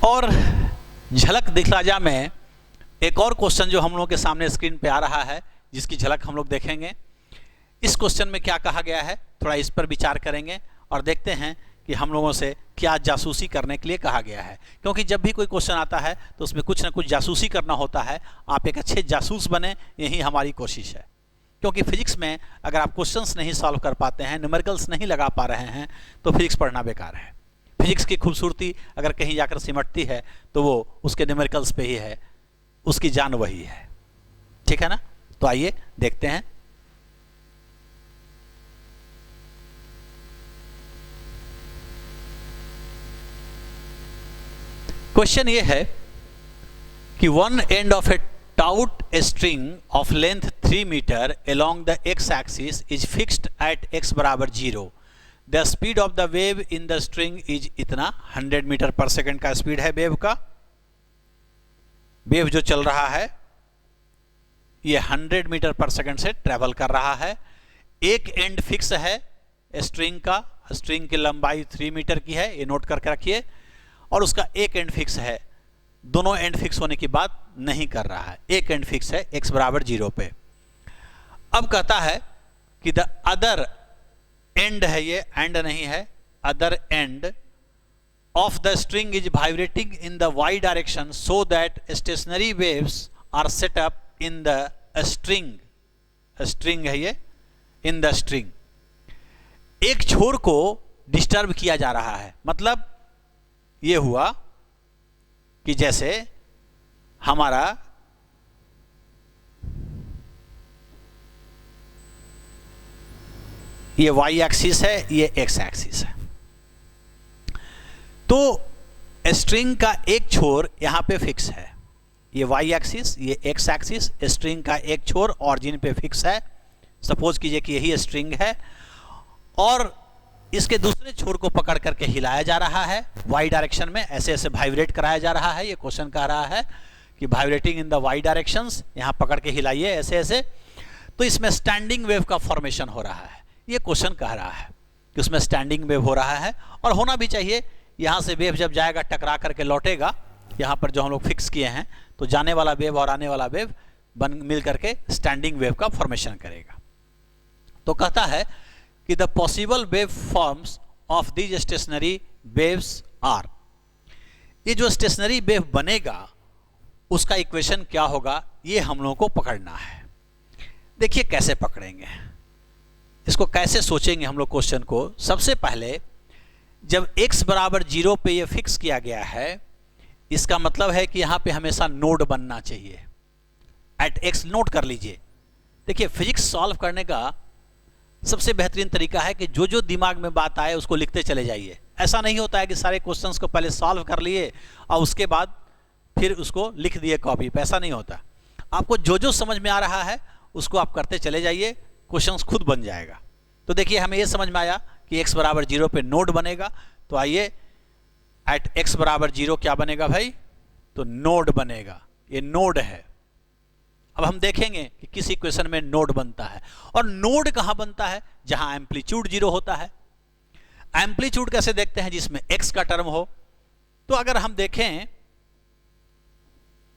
और झलक दिखला जा में एक और क्वेश्चन जो हम लोगों के सामने स्क्रीन पे आ रहा है, जिसकी झलक हम लोग देखेंगे। इस क्वेश्चन में क्या कहा गया है, थोड़ा इस पर विचार करेंगे और देखते हैं कि हम लोगों से क्या जासूसी करने के लिए कहा गया है। क्योंकि जब भी कोई क्वेश्चन आता है तो उसमें कुछ ना कुछ जासूसी करना होता है। आप एक अच्छे जासूस बने, यही हमारी कोशिश है। क्योंकि फिजिक्स में अगर आप क्वेश्चंस नहीं सॉल्व कर पाते हैं, न्यूमेरिकल्स नहीं लगा पा रहे हैं, तो फिजिक्स पढ़ना बेकार है। फिजिक्स की खूबसूरती अगर कहीं जाकर सिमटती है तो वो उसके न्यूमेरिकल्स पे ही है, उसकी जान वही है। ठीक है ना? तो आइए देखते हैं। क्वेश्चन ये है कि one end of A taut string of length 3 meter along the x-axis is fixed at x बराबर 0. The speed of the wave in the string is इतना 100 मीटर पर सेकेंड का स्पीड है वेव का। वेव जो चल रहा है ये 100 मीटर पर सेकेंड से ट्रेवल कर रहा है। एक एंड फिक्स है स्ट्रिंग का, स्ट्रिंग की लंबाई 3 मीटर की है, ये नोट करके रखिए। और उसका एक एंड फिक्स है, दोनों एंड फिक्स होने की बात नहीं कर रहा है, एक एंड फिक्स है x बराबर 0 पे। अब कहता है कि द अदर एंड है, ये एंड नहीं है, other end of the string is vibrating in the y direction so that stationary waves are set up in the string, string है ये, इन द स्ट्रिंग। एक छोर को डिस्टर्ब किया जा रहा है। मतलब ये हुआ कि जैसे हमारा ये y एक्सिस है, ये x एक्सिस है। तो स्ट्रिंग का एक छोर यहां पे फिक्स है, ये y एक्सिस, ये x एक्सिस, स्ट्रिंग का एक छोर ऑरिजिन पे फिक्स है। सपोज कीजिए कि यही स्ट्रिंग है और इसके दूसरे छोर को पकड़ करके हिलाया जा रहा है y डायरेक्शन में, ऐसे ऐसे वाइब्रेट कराया जा रहा है। ये क्वेश्चन कह रहा है कि vibrating in the y directions, यहां पकड़ के हिलाइए ऐसे ऐसे। तो इसमें स्टैंडिंग वेव का फॉर्मेशन हो रहा है। ये क्वेश्चन कह रहा है कि उसमें स्टैंडिंग वेव हो रहा है और होना भी चाहिए। यहां से वेव जब जाएगा टकरा करके लौटेगा, यहां पर जो हम लोग फिक्स किए हैं, तो जाने वाला वेव और आने वाला वेव मिल करके स्टैंडिंग वेव का फॉर्मेशन करेगा। तो कहता है कि the possible wave forms of these stationary waves are, ये जो स्टेशनरी वेव बनेगा उसका इक्वेशन क्या होगा, ये हम लोगों को पकड़ना है। देखिए कैसे पकड़ेंगे इसको, कैसे सोचेंगे हम लोग क्वेश्चन को। सबसे पहले जब x बराबर 0 पे ये फिक्स किया गया है, इसका मतलब है कि यहां पे हमेशा नोड बनना चाहिए। एट x नोट कर लीजिए। देखिए फिजिक्स सॉल्व करने का सबसे बेहतरीन तरीका है कि जो जो दिमाग में बात आए उसको लिखते चले जाइए। ऐसा नहीं होता है कि सारे क्वेश्चंस को पहले सॉल्व कर लिए और उसके बाद फिर उसको लिख दिए कॉपी पे, ऐसा नहीं होता। आपको जो जो समझ में आ रहा है उसको आप करते चले जाइए, क्वेश्चंस खुद बन जाएगा। तो देखिए हमें ये समझ में आया कि x बराबर 0 पे नोड बनेगा। तो आइए एट x बराबर 0 क्या बनेगा भाई, तो नोड बनेगा। ये नोड है। अब हम देखेंगे कि किस इक्वेशन में नोड बनता है। और नोड कहां बनता है, जहां एम्पलीट्यूड 0 होता है। एम्पलीट्यूड कैसे देखते हैं, जिसमें x का टर्म हो। तो अगर हम देखें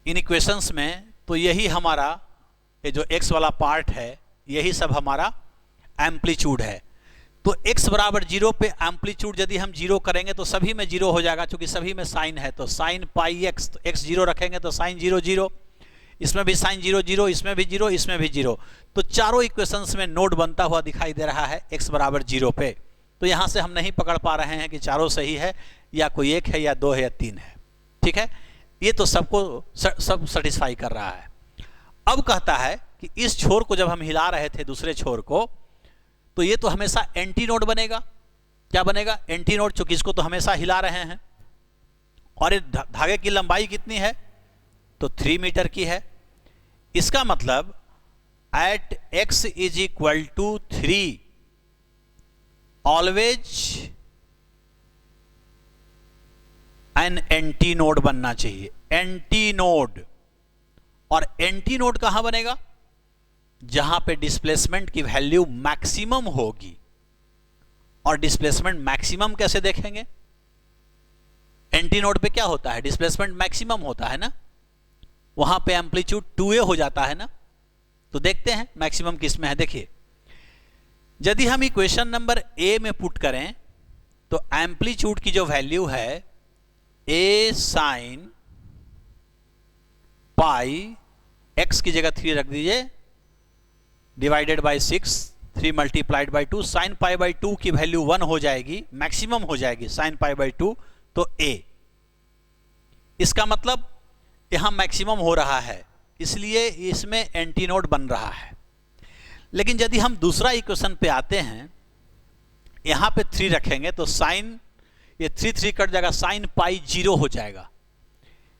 इन इक्वेशंस में, तो यही हमारा ये जो x वाला पार्ट है, यही सब हमारा एम्पलीट्यूड है। तो x बराबर 0 पे एम्पलीट्यूड यदि हम 0 करेंगे तो सभी में 0 हो जाएगा, क्योंकि सभी में साइन है। तो साइन पाई x, तो x 0 रखेंगे तो साइन 0 0, इसमें भी साइन 0 0, इसमें भी 0, इसमें भी 0। तो चारों इक्वेशंस में नोड बनता हुआ दिखाई दे रहा है x बराबर 0 पे। तो यहां से हम नहीं पकड़ पा रहे हैं कि चारों सही है या कोई एक है या दो है या तीन है। ठीक है, ये तो सबको सब सेटिस्फाई कर रहा है। अब कहता है कि इस छोर को जब हम हिला रहे थे, दूसरे छोर को, तो ये तो हमेशा एंटी नोड बनेगा। क्या बनेगा, एंटी नोड, चूंकि इसको तो हमेशा हिला रहे हैं। और ये धागे की लंबाई कितनी है, तो 3 मीटर की है। इसका मतलब at x is equal to 3 always an anti node बनना चाहिए, एंटी नोड। और एंटी नोड कहां बनेगा, जहां पे डिस्प्लेसमेंट की वैल्यू मैक्सिमम होगी। और डिस्प्लेसमेंट मैक्सिमम कैसे देखेंगे, एंटी नोड पे क्या होता है, डिस्प्लेसमेंट मैक्सिमम होता है ना, वहां पे एम्पलीट्यूड 2a हो जाता है ना। तो देखते हैं मैक्सिमम किस में है। देखिए यदि हम इक्वेशन नंबर ए में पुट करें तो एम्पलीट्यूड की जो वैल्यू है a साइन पाई, x की जगह 3 रख दीजिए, divided by 6, 3 multiplied by 2, sine pi by 2 की वैल्यू 1 हो जाएगी, मैक्सिमम हो जाएगी साइन पाई बाई 2, तो a। इसका मतलब यहां मैक्सिमम हो रहा है, इसलिए इसमें एंटी नोड बन रहा है। लेकिन यदि हम दूसरा इक्वेशन पे आते हैं, यहां पे 3 रखेंगे तो साइन, ये 3 कट जाएगा, साइन पाई 0 हो जाएगा।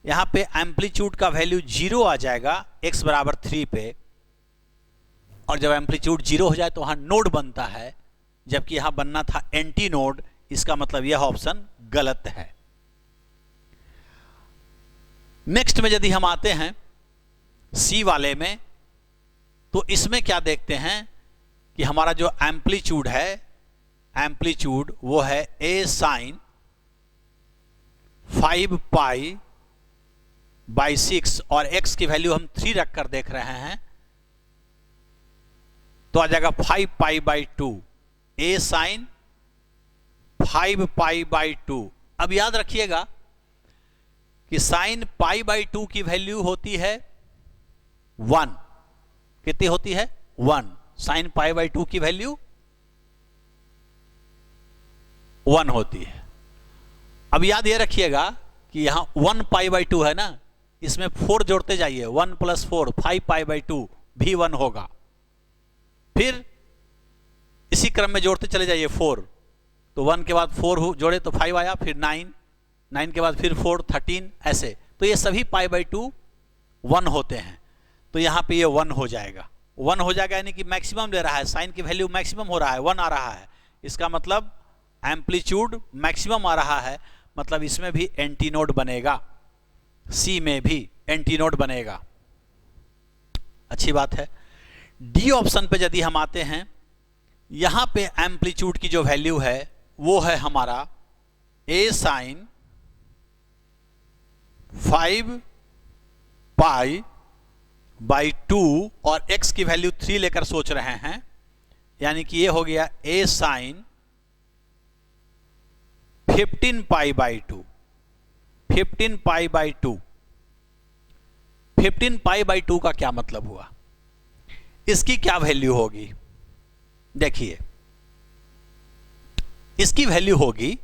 यहां पे एम्पलीट्यूड का वैल्यू 0 आ जाएगा x बराबर 3 पे, और जब एम्पलीट्यूड 0 हो जाए तो वहां नोड बनता है, जबकि यहां बनना था एंटी नोड। इसका मतलब यह ऑप्शन गलत है। नेक्स्ट में यदि हम आते हैं सी वाले में, तो इसमें क्या देखते हैं कि हमारा जो एम्पलीट्यूड है, एम्पलीट्यूड वो है a साइन 5 पाई बाई 6, और x की वैल्यू हम 3 रखकर देख रहे हैं, तो आ जाएगा 5 pi by 2, a sine 5 pi by 2। अब याद रखिएगा कि साइन पाई बाई 2 की वैल्यू होती है 1। कितनी होती है? 1। साइन पाई बाई 2 की वैल्यू 1 होती है। अब याद ये रखिएगा कि यहां 1 पाई बाई 2 है ना, इसमें 4 जोड़ते जाइए, 1 प्लस 4 5 पाई बाई 2 भी 1 होगा। फिर इसी क्रम में जोड़ते चले जाइए 4, तो 1 के बाद 4 जोड़े तो 5 आया, फिर 9, 9 के बाद फिर 4, 13, ऐसे। तो ये सभी पाई बाई 2 1 होते हैं, तो यहां पे ये 1 हो जाएगा। 1 हो जाएगा यानी कि मैक्सिमम ले रहा है, साइन की वैल्यू मैक्सिमम हो रहा है, 1 आ रहा है। इसका मतलब एम्पलीट्यूड मैक्सिमम आ रहा है, मतलब इसमें भी एंटी नोड बनेगा, सी में भी एंटी नोड बनेगा। अच्छी बात है। डी ऑप्शन पे यदि हम आते हैं, यहां पे एम्पलीट्यूड की जो वैल्यू है वो है हमारा a साइन 5 पाई बाई 2, और x की वैल्यू 3 लेकर सोच रहे हैं, यानी कि ये हो गया a sine 15 pi by 2, 15 pi by 2। 15 pi by 2 का क्या मतलब हुआ, इसकी क्या वैल्यू होगी? देखिए इसकी वैल्यू होगी,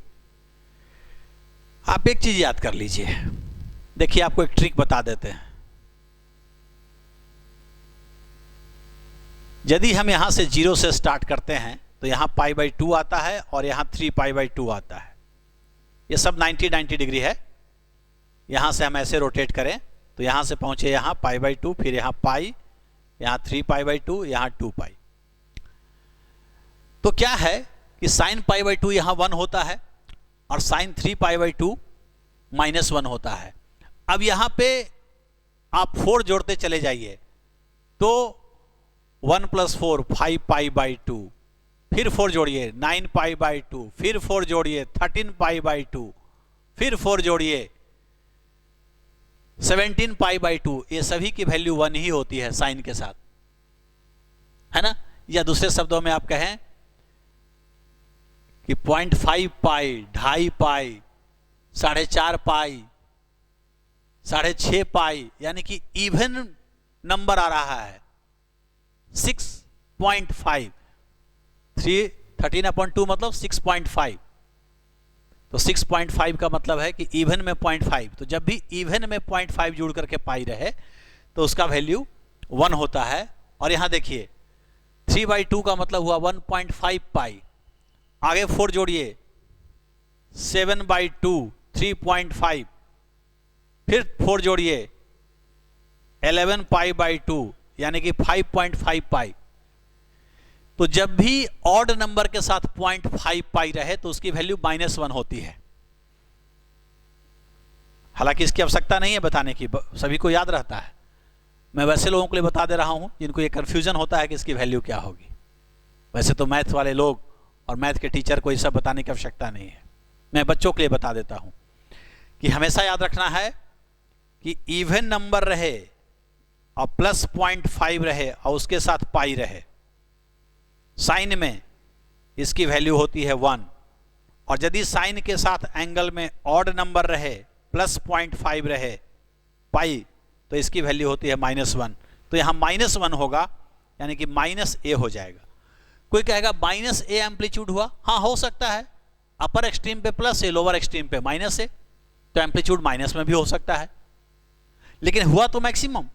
आप एक चीज याद कर लीजिए। देखिए आपको एक ट्रिक बता देते हैं। यदि हम यहां से 0 से स्टार्ट करते हैं तो यहां पाई बाई 2 आता है और यहां 3 पाई बाई 2 आता है। ये सब 90 डिग्री है। यहां से हम ऐसे रोटेट करें तो यहां से पहुंचे यहां पाई बाई 2, फिर यहां पाई, यहां 3 पाई बाई 2, यहां 2 पाई। तो क्या है कि साइन पाई बाई 2 यहां 1 होता है और साइन 3 पाई बाई 2 -1 होता है। अब यहां पे आप 4 जोड़ते चले जाइए, तो 1 + 4 5 पाई बाई 2, फिर 4 जोड़िए 9 पाई बाई 2, फिर 4 जोड़िए 13 पाई बाई 2, फिर 4 जोड़िए 17 पाई बाई 2। ये सभी की वैल्यू 1 ही होती है साइन के साथ, है ना। या दूसरे शब्दों में आप कहें कि 0.5 पाई, 2.5 पाई, 4.5 पाई, 6.5 पाई, यानी कि इवन नंबर आ रहा है। 6.5, 13/2 मतलब 6.5, तो 6.5 का मतलब है कि इवन में 0.5। तो जब भी इवन में 0.5 जुड़ करके पाई रहे तो उसका वैल्यू 1 होता है। और यहां देखिए 3/2 का मतलब हुआ 1.5 पाई। आगे 4 जोड़िए 7/2, 3.5, फिर 4 जोड़िए 11 पाई बाई 2, यानी कि 5.5 पाई। तो जब भी ऑड नंबर के साथ 0.5 पाई रहे तो उसकी वैल्यू -1 होती है। हालांकि इसकी आवश्यकता नहीं है बताने की, सभी को याद रहता है। मैं वैसे लोगों के लिए बता दे रहा हूं जिनको ये कंफ्यूजन होता है कि इसकी वैल्यू क्या होगी। वैसे तो मैथ वाले लोग और मैथ के टीचर को ये सब बताने की आवश्यकता नहीं है। मैं बच्चों के लिए बता देता हूं कि हमेशा याद रखना है कि इवन नंबर रहे और प्लस 0.5 रहे और उसके साथ पाई रहे, साइन में इसकी वैल्यू होती है 1, और यदि साइन के साथ एंगल में ऑड नंबर रहे, प्लस 0.5 रहे, पाई, तो इसकी वैल्यू होती है -1। तो यहां -1 होगा, यानी कि -a हो जाएगा। कोई कहेगा -a एम्पलीट्यूड हुआ, हाँ हो सकता है, अपर एक्सट्रीम पे प्लस है, लोअर एक्सट्रीम पे माइनस है, तो एम्पलीट्यूड माइनस में भी हो सकता है। लेकिन हुआ तो मैक्सिमम,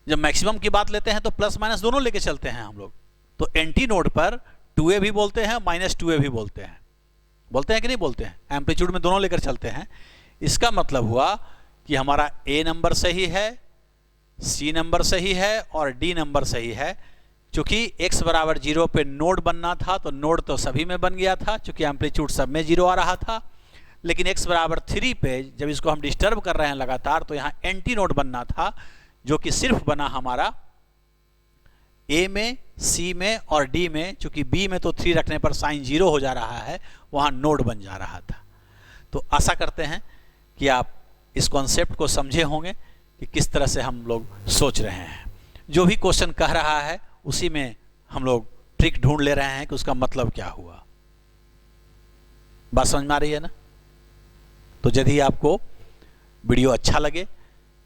जब मैक्सिमम की बात लेते हैं तो प्लस माइनस दोनों लेके चलते हैं हम लोग। तो एंटी नोड पर 2a भी बोलते हैं, -2a भी बोलते हैं, कि नहीं बोलते हैं, एम्पलीट्यूड में दोनों लेकर चलते हैं। इसका मतलब हुआ कि हमारा a नंबर सही है, c नंबर सही है और d नंबर सही है। चूंकि x बराबर 0 पे नोड बनना था, तो नोड तो सभी में बन गया था, चूंकि एम्पलीट्यूड सब में 0 आ रहा था। लेकिन x बराबर 3 पे जब इसको हम डिस्टर्ब कर रहे हैं लगातार, तो यहाँ एंटी नोड बनना था, जो कि सिर्फ बना हमारा a में, c में और d में। चूंकि b में तो 3 रखने पर साइन 0 हो जा रहा है, वहाँ नोड बन जा रहा था। तो आशा करते हैं कि आप इस कॉन्सेप्ट को समझे होंगे कि किस तरह से हम लोग सोच रहे हैं। जो भी क्वेश्चन कह रहा है उसी में हम लोग ट्रिक ढूंढ ले रहे हैं कि उसका मतलब क्या हुआ। बात समझ में आ रही है ना? तो यदि आपको वीडियो अच्छा लगे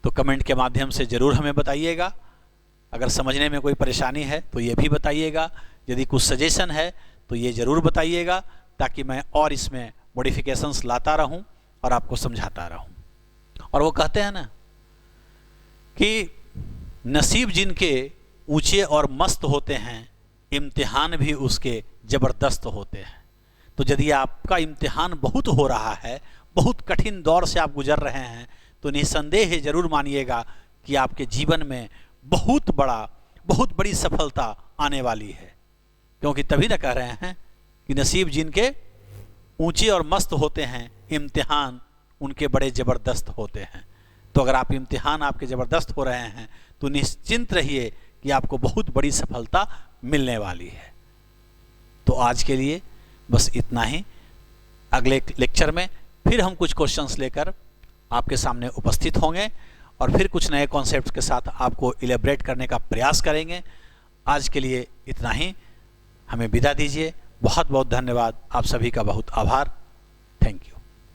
तो कमेंट के माध्यम से ज़रूर हमें बताइएगा। अगर समझने में कोई परेशानी है तो ये भी बताइएगा। यदि कुछ सजेशन है तो ये ज़रूर बताइएगा, ताकि मैं और इसमें मॉडिफिकेशंस लाता रहूं और आपको समझाता रहूं। और वो कहते हैं ना कि नसीब जिनके ऊंचे और मस्त होते हैं, इम्तिहान भी उसके ज़बरदस्त होते हैं। तो यदि आपका इम्तिहान बहुत हो रहा है, बहुत कठिन दौर से आप गुजर रहे हैं, तो निसंदेह ज़रूर मानिएगा कि आपके जीवन में बहुत बड़ी सफलता आने वाली है। क्योंकि तभी ना कह रहे हैं कि नसीब जिनके ऊंचे और मस्त होते हैं, इम्तिहान उनके बड़े ज़बरदस्त होते हैं। तो अगर आप इम्तिहान आपके ज़बरदस्त हो रहे हैं तो निश्चिंत रहिए कि आपको बहुत बड़ी सफलता मिलने वाली है। तो आज के लिए बस इतना ही। अगले लेक्चर में फिर हम कुछ क्वेश्चंस लेकर आपके सामने उपस्थित होंगे और फिर कुछ नए कॉन्सेप्ट्स के साथ आपको इलेबरेट करने का प्रयास करेंगे। आज के लिए इतना ही, हमें विदा दीजिए। बहुत बहुत धन्यवाद, आप सभी का बहुत आभार। Thank you.